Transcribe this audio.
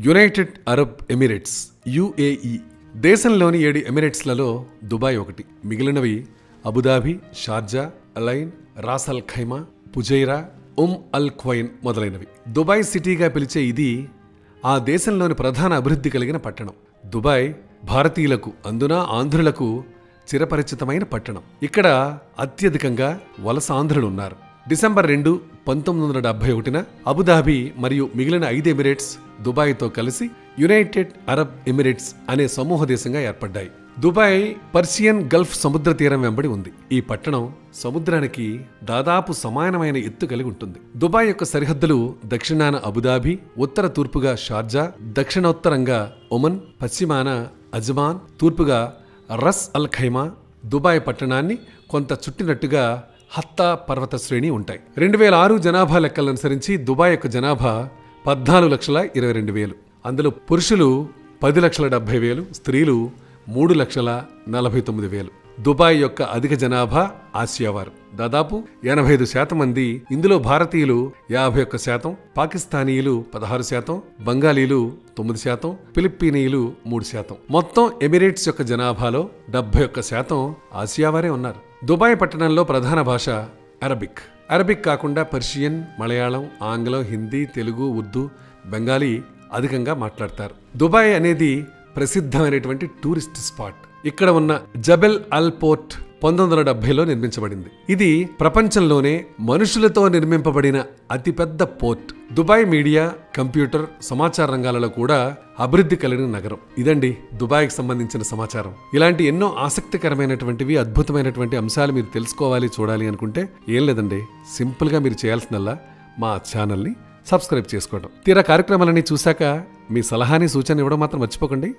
United Arab Emirates UAE దేశంలోని 7 ఎమిరేట్స్లలో Dubai ఒకటి. మిగిలినవి అబుదాబి, షార్జా, అలైన్, రాస్ అల్ ఖైమా, పుజైరా, అల్ క్వైన్ మొదలైనవి. దుబాయ్ సిటీగా పిలిచే ఇది ఆ దేశంలోని ప్రధాన అభివృద్ధి కలిగిన పట్టణం. దుబాయ్ భారతీయులకు, అందున ఆంధ్రులకు చిరపరిచితమైన పట్టణం. ఇక్కడ అత్యధికంగా వలస ఆంధ్రులు ఉన్నారు. డిసెంబర్ 2, 1971న అబుదాబి మరియు మిగిలిన 5 ఎమిరేట్స్ దుబాయ్తో కలిసి యునైటెడ్ అరబ్ ఎమిరేట్స్ అనే సమూహ దేశంగా ఏర్పడ్డాయి. దుబాయ్ పర్షియన్ గల్ఫ్ సముద్ర తీరం వెంబడి ఉంది. ఈ పట్టణం సముద్రానికి దాదాపు సమానమైన ఎత్తు కలిగి ఉంటుంది. దుబాయ్ యొక్క సరిహద్దులు దక్షిణాన అబుదాబి, ఉత్తర తూర్పుగా షార్జా, దక్షిణోత్తరంగా ఒమన్, పశ్చిమాన అజ్మాన్, తూర్పుగా రస్ అల్ ఖైమా. దుబాయ్ పట్టణాన్ని కొంత చుట్టినట్టుగా హత్తా పర్వత శ్రేణి ఉంటాయి. 2006 జనాభా లెక్కలను అనుసరించి దుబాయ్ యొక్క జనాభా 14,22,000. అందులో పురుషులు 10,70,000, స్త్రీలు 3,49,000. దుబాయ్ యొక్క అధిక జనాభా ఆసియా వారు, దాదాపు 85% మంది. ఇందులో భారతీయులు 51%, పాకిస్తానీయులు 16%, బంగాలీలు 9%, ఫిలిప్పీనీయులు 3%. మొత్తం ఎమిరేట్స్ యొక్క జనాభాలో 71% ఆసియా వారే ఉన్నారు. దుబాయ్ పట్టణంలో ప్రధాన భాష అరబిక్. అరబిక్ కాకుండా పర్షియన్, మలయాళం, ఆంగ్లం, హిందీ, తెలుగు, ఉర్దూ, బెంగాలీ అధికంగా మాట్లాడతారు. దుబాయ్ అనేది ప్రసిద్ధమైనటువంటి టూరిస్ట్ స్పాట్. ఇక్కడ ఉన్న జబెల్ అల్ పోర్ట్ 1970లో నిర్మించబడింది. ఇది ప్రపంచంలోనే మనుషులతో నిర్మింపబడిన అతిపెద్ద పోర్ట్. దుబాయ్ మీడియా, కంప్యూటర్, సమాచార రంగాలలో కూడా అభివృద్ధి కలిగిన నగరం. ఇదండి దుబాయ్కి సంబంధించిన సమాచారం. ఇలాంటి ఎన్నో ఆసక్తికరమైనటువంటివి, అద్భుతమైనటువంటి అంశాలు మీరు తెలుసుకోవాలి, చూడాలి అనుకుంటే ఏం లేదండి, సింపుల్గా మీరు చేయాల్సినల్లా మా ఛానల్ని సబ్స్క్రైబ్ చేసుకోవడం. తీరా కార్యక్రమాలన్నీ చూశాక మీ సలహాని, సూచన ఇవ్వడం మాత్రం మర్చిపోకండి.